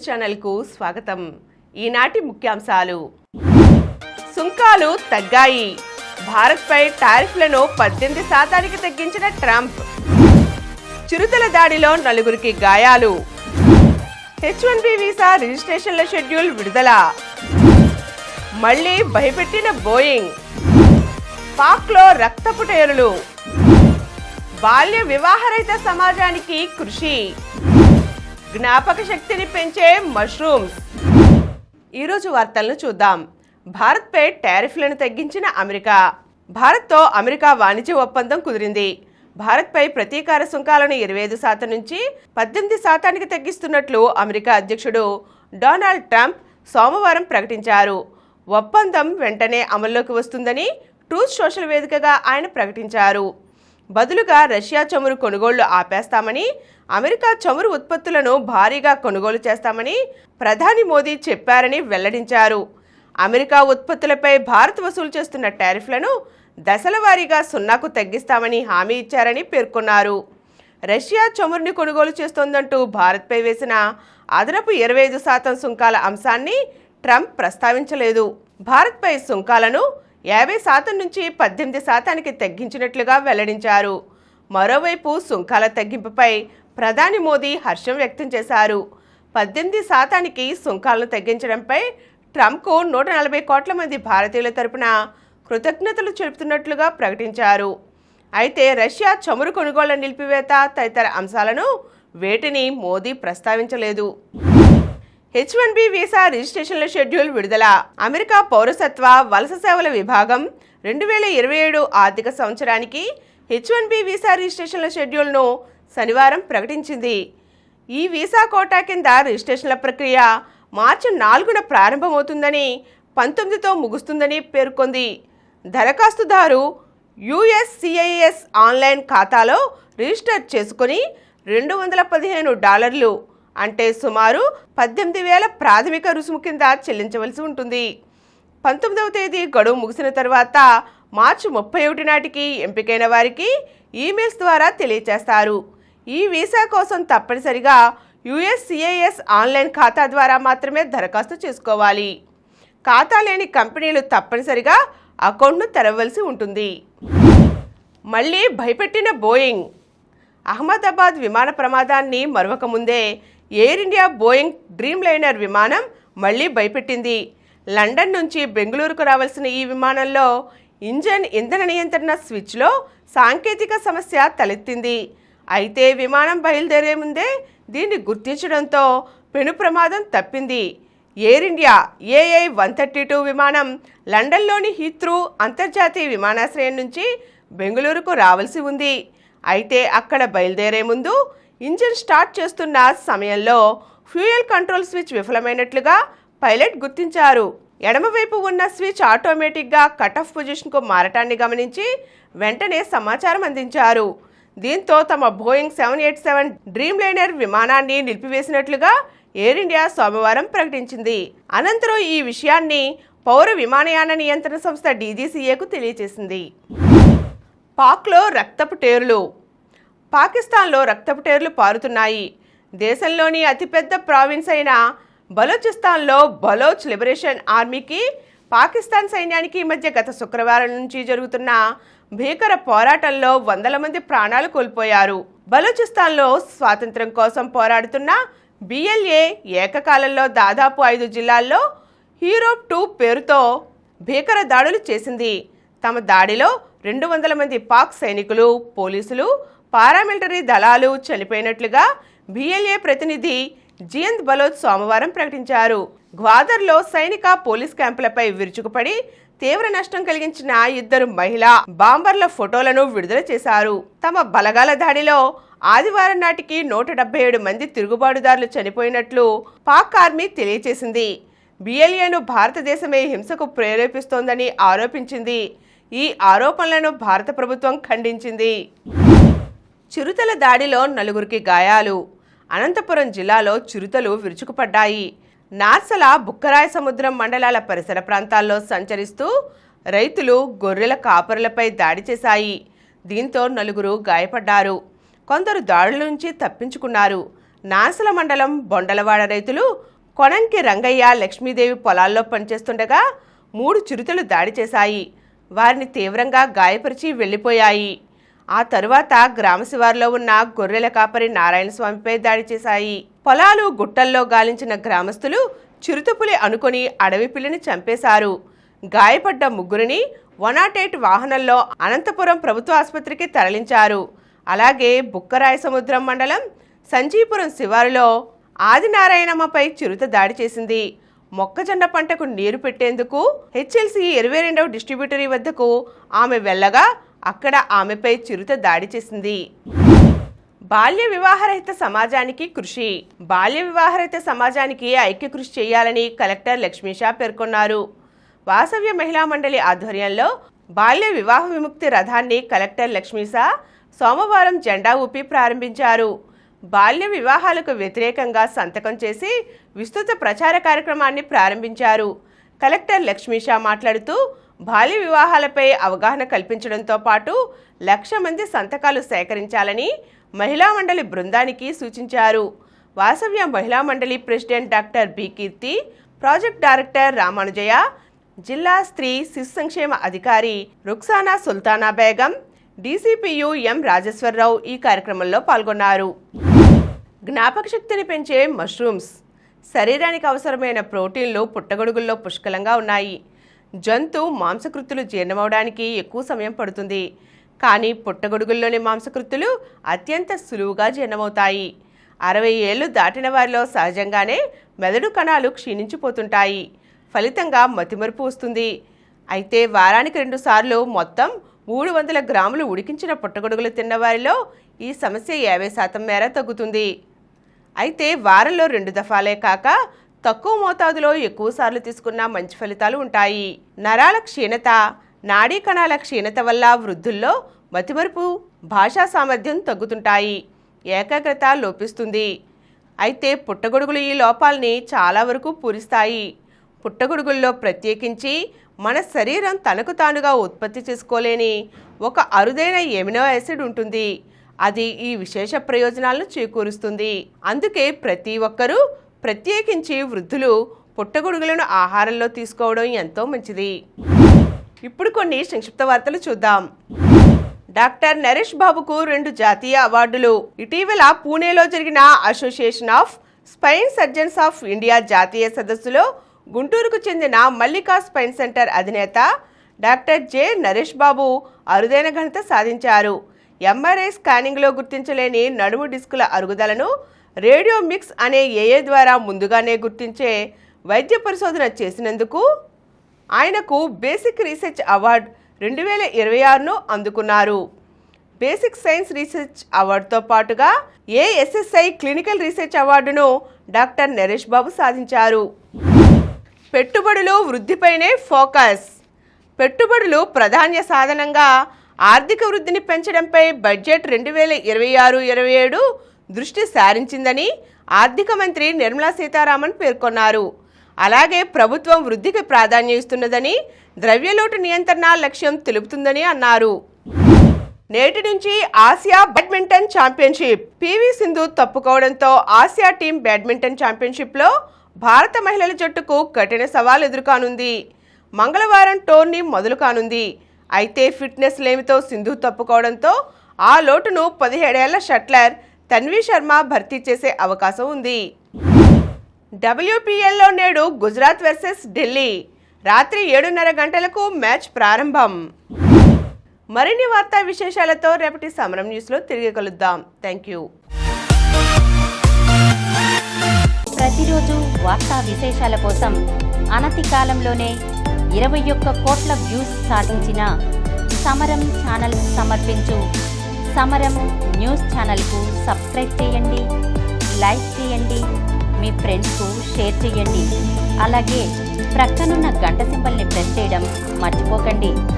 ఛానల్కు స్వాగతం. ఈనాటి ముఖ్యాంశాలు. సుంకాలు తగ్గాయి. భారత్పై టారిఫ్లను 18% తగ్గించిన ట్రంప్. చిరుతల దాడిలో 4 గాయాలు. H1B వీసా రిజిస్ట్రేషన్ల షెడ్యూల్ విడుదల. మళ్లీ భయపెట్టిన బోయింగ్. పాక్లో రక్తపుటేరులు. బాల్య వివాహరహిత సమాజానికి కృషి. జ్ఞాపక శక్తిని పెంచే మష్రూమ్స్. ఈరోజు వార్తలను చూద్దాం. భారత్పై టారిఫ్లను తగ్గించిన అమెరికా. భారత్తో అమెరికా వాణిజ్య ఒప్పందం కుదిరింది. భారత్పై ప్రతీకార సుంకాలను 25% నుంచి 18% తగ్గిస్తున్నట్లు అమెరికా అధ్యక్షుడు డొనాల్డ్ ట్రంప్ సోమవారం ప్రకటించారు. ఒప్పందం వెంటనే అమల్లోకి వస్తుందని ట్రూత్ సోషల్ వేదికగా ఆయన ప్రకటించారు. బదులుగా రష్యా చమురు కొనుగోళ్లు ఆపేస్తామని, అమెరికా చమురు ఉత్పత్తులను భారీగా కొనుగోలు చేస్తామని ప్రధాని మోదీ చెప్పారని వెల్లడించారు. అమెరికా ఉత్పత్తులపై భారత్ వసూలు చేస్తున్న టారిఫ్లను దశలవారీగా 0కు తగ్గిస్తామని హామీ ఇచ్చారని పేర్కొన్నారు. రష్యా చమురుని కొనుగోలు చేస్తోందంటూ భారత్పై వేసిన అదనపు 25% సుంకాల అంశాన్ని ట్రంప్ ప్రస్తావించలేదు. భారత్పై సుంకాలను 50% నుంచి 18%కి తగ్గించినట్లుగా వెల్లడించారు. మరోవైపు సుంకాల తగ్గింపుపై ప్రధాని మోదీ హర్షం వ్యక్తం చేశారు. 18%కి సుంకాలను తగ్గించడంపై ట్రంప్కు 140 కోట్ల మంది భారతీయుల తరపున కృతజ్ఞతలు చెబుతున్నట్లుగా ప్రకటించారు. అయితే రష్యా చమురు కొనుగోళ్ల నిలిపివేత తదితర అంశాలను వేటిని మోదీ ప్రస్తావించలేదు. H1B వీసా రిజిస్ట్రేషన్ల షెడ్యూల్ విడుదల. అమెరికా పౌరసత్వ వలస సేవల విభాగం 2027 ఆర్థిక సంవత్సరానికి H1B వీసా రిజిస్ట్రేషన్ల షెడ్యూల్ను శనివారం ప్రకటించింది. ఈ వీసా కోటా కింద రిజిస్ట్రేషన్ల ప్రక్రియ మార్చి 4న ప్రారంభమవుతుందని, 19తో ముగుస్తుందని పేర్కొంది. దరఖాస్తుదారు USCIS ఆన్లైన్ ఖాతాలో రిజిస్టర్ చేసుకుని $215 అంటే సుమారు 18,000 ప్రాథమిక రుసుము కింద చెల్లించవలసి ఉంటుంది. 19వ తేదీ గడువు ముగిసిన తర్వాత మార్చి 31 నాటికి ఎంపికైన వారికి ఈమెయిల్స్ ద్వారా తెలియజేస్తారు. ఈ వీసా కోసం తప్పనిసరిగా USCIS ఆన్లైన్ ఖాతా ద్వారా మాత్రమే దరఖాస్తు చేసుకోవాలి. ఖాతా లేని కంపెనీలు తప్పనిసరిగా అకౌంట్ను తెరవలసి ఉంటుంది. మళ్లీ భయపెట్టిన బోయింగ్. అహ్మదాబాద్ విమాన ప్రమాదాన్ని మరవకముందే Air India Boeing Dreamliner విమానం మళ్లీ భయపెట్టింది. లండన్ నుంచి బెంగళూరుకు రావాల్సిన ఈ విమానంలో ఇంధన నియంత్రణ స్విచ్లో సాంకేతిక సమస్య తలెత్తింది. అయితే విమానం బయలుదేరే ముందే దీన్ని గుర్తించడంతో పెను ప్రమాదం తప్పింది. ఎయిర్ ఇండియా AI-132 విమానం లండన్లోని హీత్రూ అంతర్జాతీయ విమానాశ్రయం నుంచి బెంగళూరుకు రావాల్సి ఉంది. అయితే అక్కడ బయలుదేరే ముందు ఇంజిన్ స్టార్ట్ చేస్తున్న సమయంలో ఫ్యూయల్ కంట్రోల్ స్విచ్ విఫలమైనట్లుగా పైలట్ గుర్తించారు. ఎడమవైపు ఉన్న స్విచ్ ఆటోమేటిక్గా కట్ ఆఫ్ పొజిషన్కు మారటాన్ని గమనించి వెంటనే సమాచారం అందించారు. దీంతో తమ బోయింగ్ 787 డ్రీమ్ లైనర్ విమానాన్ని నిలిపివేసినట్లుగా ఎయిర్ ఇండియా సోమవారం ప్రకటించింది. అనంతరం ఈ విషయాన్ని పౌర విమానయాన నియంత్రణ సంస్థ DGCAకు తెలియజేసింది. పాక్లో రక్తపుటేరులు. పాకిస్తాన్లో రక్తపుటేరులు పారుతున్నాయి. దేశంలోని అతిపెద్ద ప్రావిన్స్ అయిన బలోచిస్తాన్లో బలోచ్ లిబరేషన్ ఆర్మీకి పాకిస్తాన్ సైన్యానికి మధ్య గత శుక్రవారం నుంచి జరుగుతున్న భీకర పోరాటంలో 100 మంది ప్రాణాలు కోల్పోయారు. బలోచిస్తాన్లో స్వాతంత్ర్యం కోసం పోరాడుతున్న BLA ఏకకాలంలో దాదాపు 5 జిల్లాల్లో హీరో 2 పేరుతో భీకర దాడులు చేసింది. తమ దాడిలో 200 మంది పాక్ సైనికులు, పోలీసులు, పారామిలిటరీ దళాలు చనిపోయినట్లుగా BLA ప్రతినిధి జియంద్ బలోచ్ సోమవారం ప్రకటించారు. గ్వాదర్లో సైనిక పోలీస్ క్యాంపులపై విరుచుకుపడి తీవ్ర నష్టం కలిగించిన 2 మహిళా బాంబర్ల ఫోటోలను విడుదల చేశారు. తమ బలగాల దాడిలో ఆదివారం నాటికి 177 మంది తిరుగుబాటుదారులు చనిపోయినట్లు పాక్ ఆర్మీ తెలియజేసింది. BLAను భారతదేశమే హింసకు ప్రేరేపిస్తోందని ఆరోపించింది. ఈ ఆరోపణలను భారత ప్రభుత్వం ఖండించింది. చిరుతల దాడిలో 4 గాయాలు. అనంతపురం జిల్లాలో చిరుతలు విరుచుకుపడ్డాయి. నార్సల, బుక్కరాయ సముద్రం మండలాల పరిసర ప్రాంతాల్లో సంచరిస్తూ రైతులు గొర్రెల కాపరులపై దాడి చేశాయి. దీంతో 4 గాయపడ్డారు. కొందరు దాడుల నుంచి తప్పించుకున్నారు. నార్సల మండలం బొండలవాడ రైతులు కొనంకి రంగయ్య, లక్ష్మీదేవి పొలాల్లో పనిచేస్తుండగా 3 చిరుతలు దాడి చేశాయి. వారిని తీవ్రంగా గాయపరిచి వెళ్లిపోయాయి. ఆ తరువాత గ్రామ శివారులో ఉన్న గొర్రెల కాపరి నారాయణస్వామిపై దాడి చేశాయి. పొలాలు, గుట్టల్లో గాలించిన గ్రామస్తులు చిరుతపులి అనుకుని అడవి పిల్లిని చంపేశారు. గాయపడ్డ ముగ్గురిని 108 వాహనంలో అనంతపురం ప్రభుత్వ ఆసుపత్రికి తరలించారు. అలాగే బుక్కరాయసముద్రం మండలం సంజీపురం శివారులో ఆదినారాయణమ్మపై చిరుత దాడి చేసింది. మొక్కజొన్న పంటకు నీరు పెట్టేందుకు హెచ్ఎల్సి 22వ డిస్ట్రిబ్యూటరీ వద్దకు ఆమె వెళ్ళగా అక్కడ ఆమెపై చిరుత దాడి చేసింది. బాల్య వివాహరహిత సమాజానికి కృషి. బాల్య వివాహరహిత సమాజానికి ఐక్య కృషి చేయాలని కలెక్టర్ లక్ష్మీషా పేర్కొన్నారు. వాసవ్య మహిళా మండలి ఆధ్వర్యంలో బాల్య వివాహ విముక్తి రథాన్ని కలెక్టర్ లక్ష్మీషా సోమవారం జెండా ఊపి ప్రారంభించారు. బాల్య వివాహాలకు వ్యతిరేకంగా సంతకం చేసి విస్తృత ప్రచార కార్యక్రమాన్ని ప్రారంభించారు. కలెక్టర్ లక్ష్మీషా మాట్లాడుతూ బాల్య వివాహాలపై అవగాహన కల్పించడంతో పాటు 1,00,000 మంది సంతకాలు సేకరించాలని మహిళా మండలి బృందానికి సూచించారు. వాసవ్య మహిళా మండలి ప్రెసిడెంట్ డాక్టర్ బి కీర్తి, ప్రాజెక్ట్ డైరెక్టర్ రామానుజయ, జిల్లా స్త్రీ శిశు సంక్షేమ అధికారి రుక్సానా సుల్తానా బేగం, డీసీపీయు ఎం రాజేశ్వరరావు ఈ కార్యక్రమంలో పాల్గొన్నారు. జ్ఞాపక శక్తిని పెంచే మష్రూమ్స్. శరీరానికి అవసరమైన ప్రోటీన్లు పుట్టగొడుగుల్లో పుష్కలంగా ఉన్నాయి. జంతు మాంసకృత్తులు జీర్ణమవడానికి ఎక్కువ సమయం పడుతుంది. కానీ పుట్టగొడుగుల్లోని మాంసకృత్తులు అత్యంత సులువుగా జీర్ణమవుతాయి. 60 ఏళ్లు దాటిన వారిలో సహజంగానే మెదడు కణాలు క్షీణించిపోతుంటాయి. ఫలితంగా మతిమరుపు వస్తుంది. అయితే వారానికి 2 సార్లు మొత్తం 300 గ్రాములు ఉడికించిన పుట్టగొడుగులు తిన్న వారిలో ఈ సమస్య 50% మేర తగ్గుతుంది. అయితే వారంలో 2 దఫాలే కాక తక్కువ మోతాదులో ఎక్కువ సార్లు తీసుకున్న మంచి ఫలితాలు ఉంటాయి. నరాల క్షీణత, నాడీ కణాల క్షీణత వల్ల వృద్ధుల్లో మతిమరుపు, భాషా సామర్థ్యం తగ్గుతుంటాయి. ఏకాగ్రత లోపిస్తుంది. అయితే పుట్టగొడుగులు ఈ లోపాలని చాలా వరకు పూరిస్తాయి. పుట్టగొడుగుల్లో ప్రత్యేకించి మన శరీరం తనకు తానుగా ఉత్పత్తి చేసుకోలేని ఒక అరుదైన ఎమినో యాసిడ్ ఉంటుంది. అది ఈ విశేష ప్రయోజనాలను చేకూరుస్తుంది. అందుకే ప్రతి ఒక్కరూ, ప్రత్యేకించి వృద్ధులు పుట్టగొడుగులను ఆహారంలో తీసుకోవడం ఎంతో మంచిది. ఇప్పుడు కొన్ని సంక్షిప్త వార్తలు చూద్దాం. డాక్టర్ నరేష్ బాబుకు 2 జాతీయ అవార్డులు. ఇటీవల పూణేలో జరిగిన association of spine surgeons of India జాతీయ సదస్సులో గుంటూరుకు చెందిన మల్లికా స్పైన్ సెంటర్ అధినేత డాక్టర్ జె నరేష్ బాబు అరుదైన ఘనత సాధించారు. ఎంఆర్ఐ స్కానింగ్లో గుర్తించలేని నడుము డిస్కుల అరుగుదలను రేడియో మిక్స్ అనే ఏఏ ద్వారా ముందుగానే గుర్తించే వైద్య పరిశోధన చేసినందుకు ఆయనకు బేసిక్ రీసెర్చ్ అవార్డు 2026ను అందుకున్నారు. బేసిక్ సైన్స్ రీసెర్చ్ అవార్డుతో పాటుగా ఏఎస్ఎస్ఐ క్లినికల్ రీసెర్చ్ అవార్డును డాక్టర్ నరేష్ బాబు సాధించారు. పెట్టుబడులు వృద్ధిపైనే ఫోకస్. పెట్టుబడులు ప్రాధాన్య సాధనంగా ఆర్థిక వృద్ధిని పెంచడంపై బడ్జెట్ 2026-27 దృష్టి సారించిందని ఆర్థిక మంత్రి నిర్మలా సీతారామన్ పేర్కొన్నారు. అలాగే ప్రభుత్వం వృద్ధికి ప్రాధాన్యం ఇస్తున్నదని, ద్రవ్యలోటు నియంత్రణ లక్ష్యం తెలుపుతుందని అన్నారు. నేటి నుంచి Asia badminton championship. PV Sindhu తప్పుకోవడంతో ఆసియా టీం బ్యాడ్మింటన్ ఛాంపియన్షిప్లో భారత మహిళల జట్టుకు కఠిన సవాల్ ఎదురుకానుంది. మంగళవారం టోర్నీ మొదలు కానుంది. అయితే ఫిట్నెస్ లేమితో సింధు తప్పుకోవడంతో ఆ లోటును 17 ఏళ్ల షట్లర్ తన్వీ శర్మ భర్తీ చేసే అవకాశం ఉంది. WPLలో నేడు గుజరాత్ వర్సెస్ ఢిల్లీ. రాత్రి 7:30 గంటలకు మ్యాచ్ ప్రారంభం. మరిన్ని వార్తా విశేషాలతో రేపటి సమరం న్యూస్లో తిరిగి కలుద్దాం. Thank you. ప్రతిరోజు వార్తా విశేషాల కోసం అనతి కాలంలోనే 21 కోట్ల వ్యూస్ సాధించిన సమరం ఛానల్ సమర్పించు సమరం న్యూస్ ఛానల్కు సబ్స్క్రైబ్ చేయండి, లైక్ చేయండి, మీ ఫ్రెండ్స్కు షేర్ చేయండి. అలాగే ప్రక్కనున్న గంట సింబల్ని ప్రెస్ చేయడం మర్చిపోకండి.